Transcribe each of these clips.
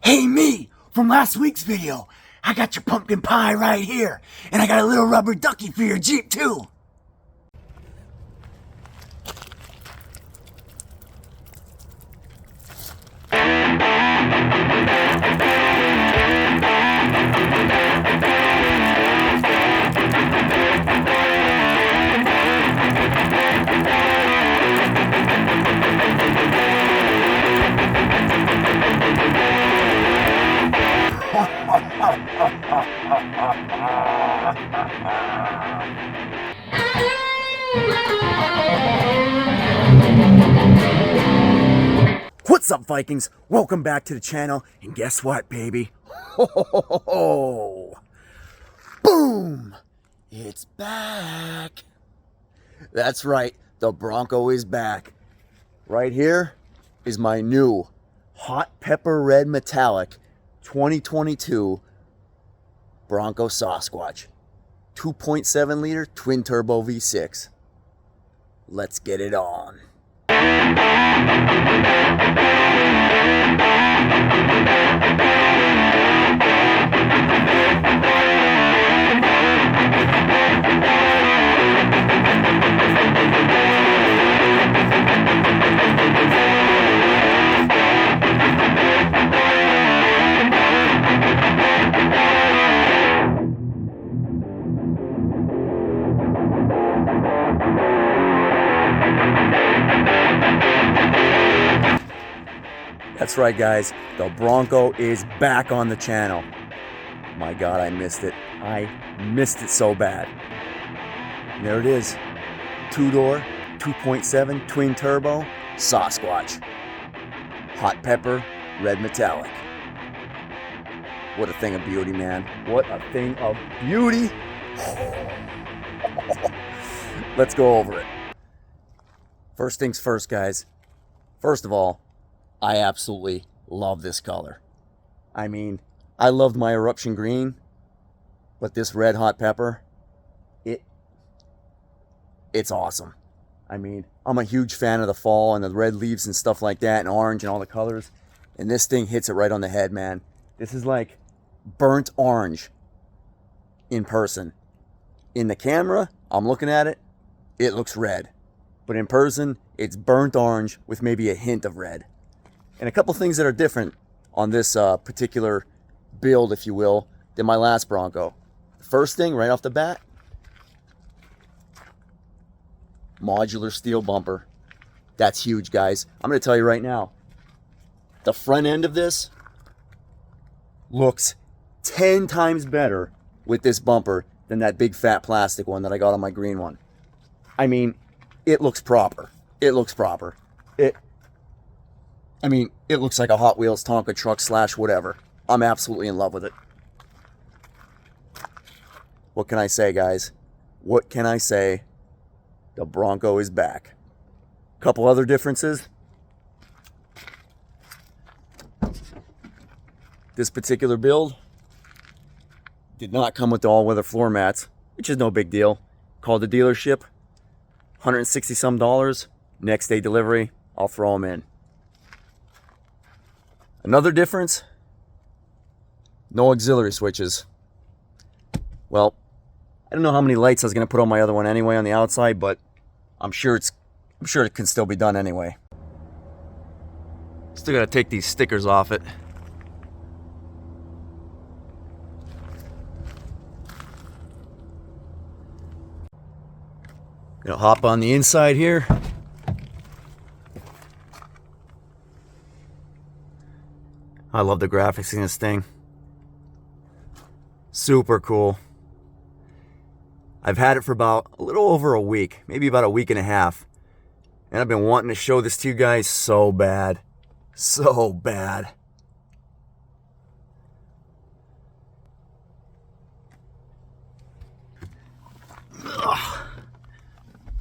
Hey, me, from last week's video. I got your pumpkin pie right here, and I got a little rubber ducky for your Jeep, too. What's up, Vikings? Welcome back to the channel, and guess what, baby? Ho, ho, ho, ho, ho. Boom! It's back. That's right, the Bronco is back. Right here is my new Hot Pepper Red Metallic 2022 Bronco Sasquatch 2.7 liter twin turbo V6. Let's get it on. That's right, guys. The Bronco is back on the channel. My God, I missed it. I missed it so bad. And there it is. Two-door, 2.7 twin turbo Sasquatch. Hot Pepper Red Metallic. What a thing of beauty, man. What a thing of beauty. Let's go over it. First things first, guys. First of all, I absolutely love this color. I mean, I loved my eruption green, but this red hot pepper, it's awesome. I mean, I'm a huge fan of the fall and the red leaves and stuff like that, and orange and all the colors. And this thing hits it right on the head, man. This is like burnt orange in person. In the camera, I'm looking at it, it looks red. But in person, it's burnt orange with maybe a hint of red. And a couple things that are different on this particular build, if you will, than my last Bronco. First thing, right off the bat, modular steel bumper. That's huge, guys. I'm going to tell you right now, the front end of this looks 10 times better with this bumper than that big fat plastic one that I got on my green one. I mean, it looks proper. It looks proper. It looks like a Hot Wheels Tonka truck / whatever. I'm absolutely in love with it. What can I say, guys? What can I say? The Bronco is back. Couple other differences. This particular build did not come with the all-weather floor mats, which is no big deal. Called the dealership, $160 some. Next day delivery, I'll throw them in. Another difference, no auxiliary switches. Well, I don't know how many lights I was going to put on my other one anyway on the outside, but I'm sure it can still be done anyway. Still got to take these stickers off it. Gonna hop on the inside here. I love the graphics in this thing. Super cool. I've had it for about a little over a week, maybe about a week and a half. And I've been wanting to show this to you guys so bad. So bad. Ugh.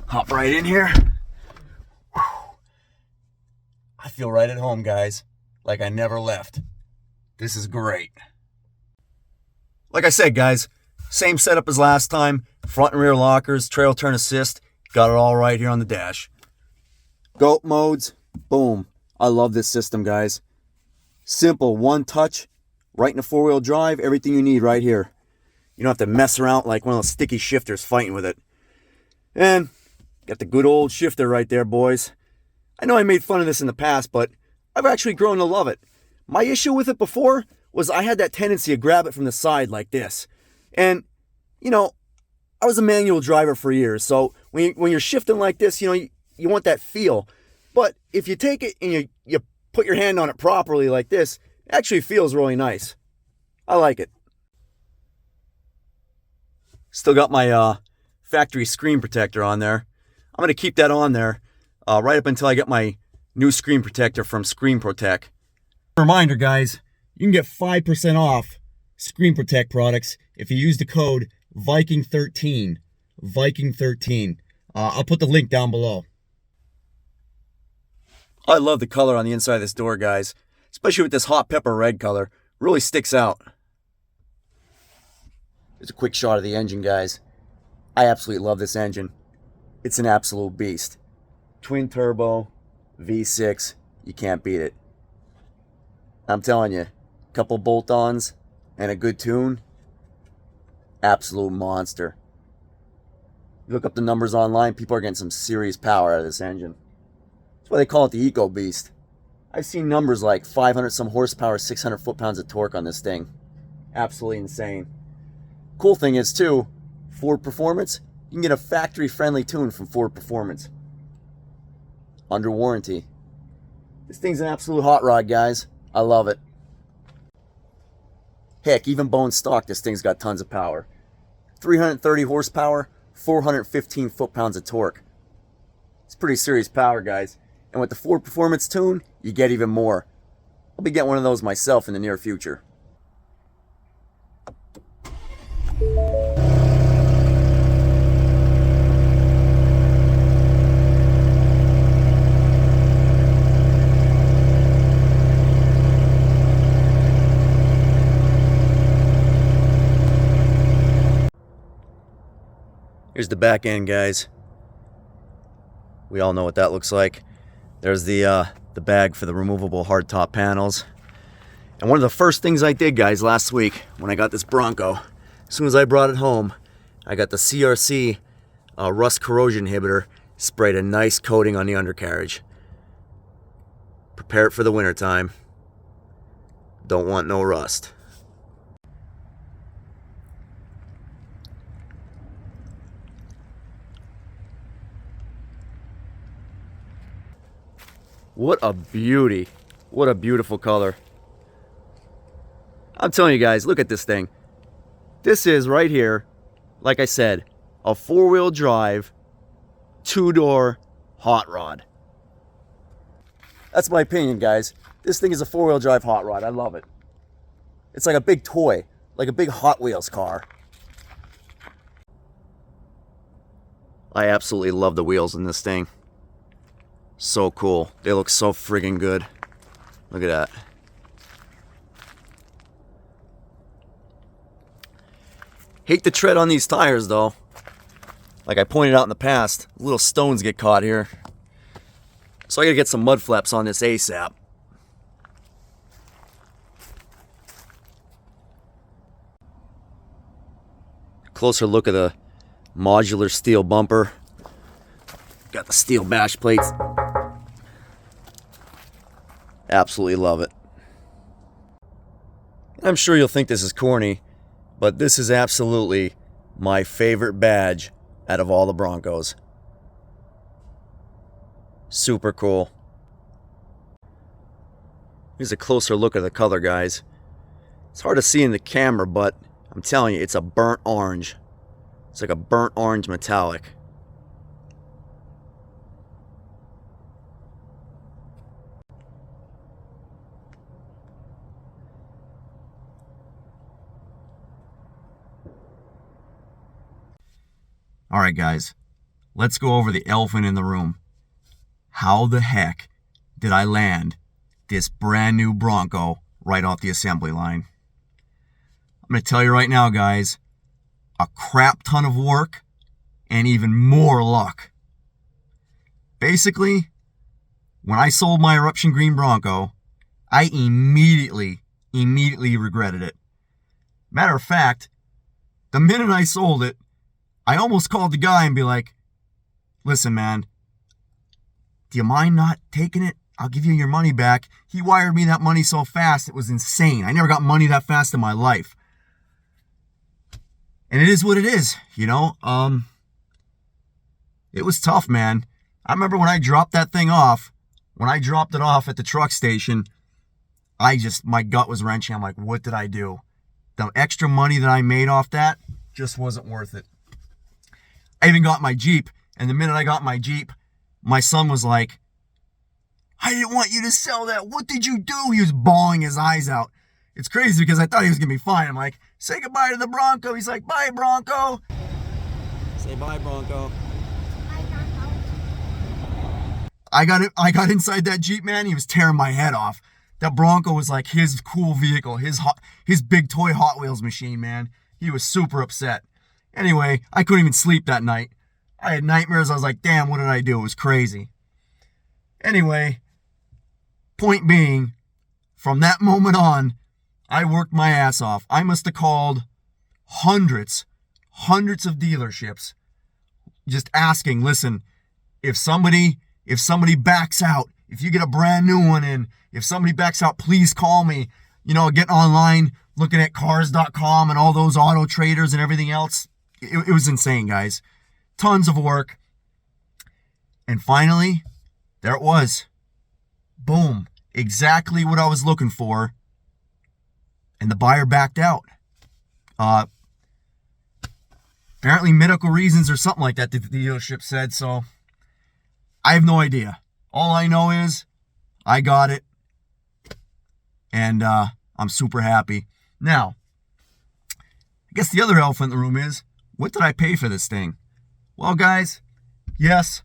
Hop right in here. Whew. I feel right at home, guys. Like I never left. This is great. Like I said, guys, same setup as last time. Front and rear lockers, trail turn assist. Got it all right here on the dash. Goat modes, boom. I love this system, guys. Simple, one touch, right in the four-wheel drive, everything you need right here. You don't have to mess around like one of those sticky shifters fighting with it. And got the good old shifter right there, boys. I know I made fun of this in the past, but I've actually grown to love it. My issue with it before was I had that tendency to grab it from the side like this. And, you know, I was a manual driver for years, so when you're shifting like this, you know, you want that feel. But if you take it and you put your hand on it properly like this, it actually feels really nice. I like it. Still got my factory screen protector on there. I'm going to keep that on there right up until I get my new screen protector from Screen Protect. Reminder, guys, you can get 5% off Screen Protect products if you use the code Viking13. Viking13. I'll put the link down below. I love the color on the inside of this door, guys. Especially with this hot pepper red color. Really sticks out. Here's a quick shot of the engine, guys. I absolutely love this engine. It's an absolute beast. Twin turbo, V6. You can't beat it. I'm telling you, a couple bolt-ons and a good tune. Absolute monster. You look up the numbers online, people are getting some serious power out of this engine. That's why they call it the Eco Beast. I've seen numbers like 500 some horsepower, 600 foot-pounds of torque on this thing. Absolutely insane. Cool thing is too, Ford Performance, you can get a factory-friendly tune from Ford Performance. Under warranty. This thing's an absolute hot rod, guys. I love it. Heck, even bone stock, this thing's got tons of power. 330 horsepower, 415 foot-pounds of torque. It's pretty serious power, guys. And with the Ford Performance tune, you get even more. I'll be getting one of those myself in the near future. Here's the back end, guys. We all know what that looks like. There's the bag for the removable hardtop panels. And one of the first things I did, guys, last week when I got this Bronco, as soon as I brought it home, I got the CRC rust corrosion inhibitor, sprayed a nice coating on the undercarriage. Prepare it for the winter time. Don't want no rust. What a beauty. What a beautiful color. I'm telling you guys, look at this thing. This is right here, like I said, a four-wheel drive, two-door hot rod. That's my opinion, guys. This thing is a four-wheel drive hot rod. I love it. It's like a big toy, like a big Hot Wheels car. I absolutely love the wheels in this thing. So cool. They look so friggin' good. Look at that. Hate the tread on these tires, though. Like I pointed out in the past, little stones get caught here. So I gotta get some mud flaps on this ASAP. Closer look at the modular steel bumper. Got the steel bash plates. Absolutely love it. I'm sure you'll think this is corny, but this is absolutely my favorite badge out of all the Broncos. Super cool. Here's a closer look at the color, guys. It's hard to see in the camera, but I'm telling you, it's a burnt orange. It's like a burnt orange metallic. All right, guys, let's go over the elephant in the room. How the heck did I land this brand new Bronco right off the assembly line? I'm going to tell you right now, guys, a crap ton of work and even more luck. Basically, when I sold my Eruption Green Bronco, I immediately regretted it. Matter of fact, the minute I sold it, I almost called the guy and be like, listen, man, do you mind not taking it? I'll give you your money back. He wired me that money so fast, it was insane. I never got money that fast in my life. And it is what it is, you know? It was tough, man. I remember when I dropped that thing off, when I dropped it off at the truck station, my gut was wrenching. I'm like, what did I do? The extra money that I made off that just wasn't worth it. I even got my Jeep, and the minute I got my Jeep, my son was like, I didn't want you to sell that. What did you do? He was bawling his eyes out. It's crazy because I thought he was going to be fine. I'm like, say goodbye to the Bronco. He's like, bye, Bronco. Say bye, Bronco. I got inside that Jeep, man. He was tearing my head off. That Bronco was like his cool vehicle, his big toy Hot Wheels machine, man. He was super upset. Anyway, I couldn't even sleep that night. I had nightmares. I was like, damn, what did I do? It was crazy. Anyway, point being, from that moment on, I worked my ass off. I must have called hundreds of dealerships just asking, listen, if somebody backs out, if you get a brand new one in, if somebody backs out, please call me. You know, getting online, looking at cars.com and all those auto traders and everything else. It was insane, guys. Tons of work. And finally, there it was. Boom. Exactly what I was looking for. And the buyer backed out. Apparently medical reasons or something like that, the dealership said. So I have no idea. All I know is I got it. And I'm super happy. Now, I guess the other elephant in the room is, what did I pay for this thing? Well, guys, yes,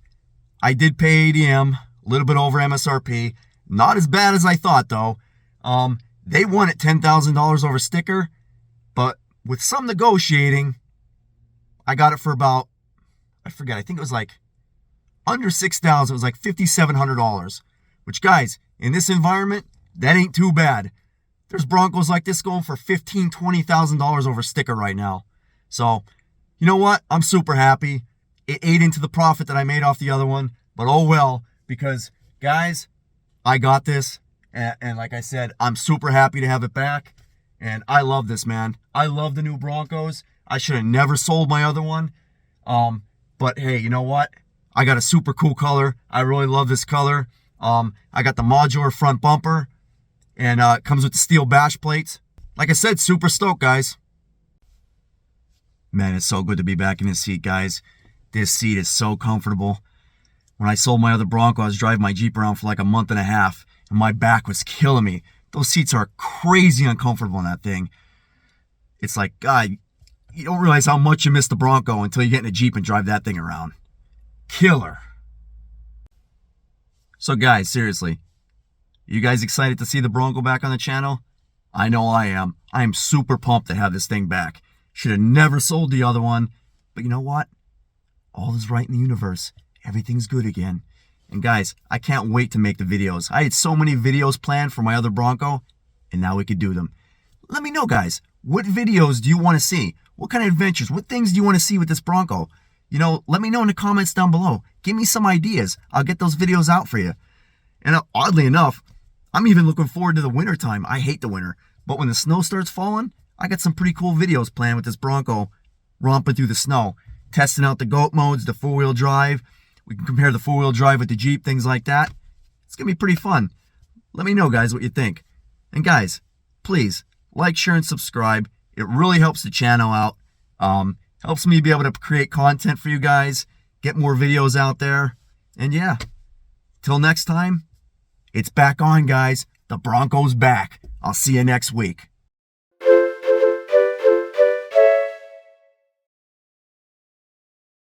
I did pay ADM, a little bit over MSRP. Not as bad as I thought, though. They wanted $10,000 over sticker, but with some negotiating, I got it for about, I forget, I think it was like under $6,000. It was like $5,700, which, guys, in this environment, that ain't too bad. There's Broncos like this going for $15,000, $20,000 over sticker right now. So, you know what? I'm super happy. It ate into the profit that I made off the other one, but oh well, because, guys, I got this, and like I said, I'm super happy to have it back, and I love this, man. I love the new Broncos. I should have never sold my other one, but hey, you know what? I got a super cool color. I really love this color. I got the modular front bumper, and it comes with the steel bash plates. Like I said, super stoked, guys. Man, it's so good to be back in this seat, guys. This seat is so comfortable. When I sold my other Bronco, I was driving my Jeep around for like a month and a half, and my back was killing me. Those seats are crazy uncomfortable in that thing. It's like, God, you don't realize how much you miss the Bronco until you get in a Jeep and drive that thing around. Killer. So guys, seriously, you guys excited to see the Bronco back on the channel? I know I am. I am super pumped to have this thing back. Should have never sold the other one. But you know what? All is right in the universe. Everything's good again. And guys, I can't wait to make the videos. I had so many videos planned for my other Bronco, and now we could do them. Let me know, guys. What videos do you want to see? What kind of adventures? What things do you want to see with this Bronco? You know, let me know in the comments down below. Give me some ideas. I'll get those videos out for you. And oddly enough, I'm even looking forward to the winter time. I hate the winter. But when the snow starts falling, I got some pretty cool videos planned with this Bronco romping through the snow. Testing out the GOAT modes, the four-wheel drive. We can compare the four-wheel drive with the Jeep, things like that. It's going to be pretty fun. Let me know, guys, what you think. And guys, please, like, share, and subscribe. It really helps the channel out. Helps me be able to create content for you guys, get more videos out there. And yeah, till next time, it's back on, guys. The Bronco's back. I'll see you next week.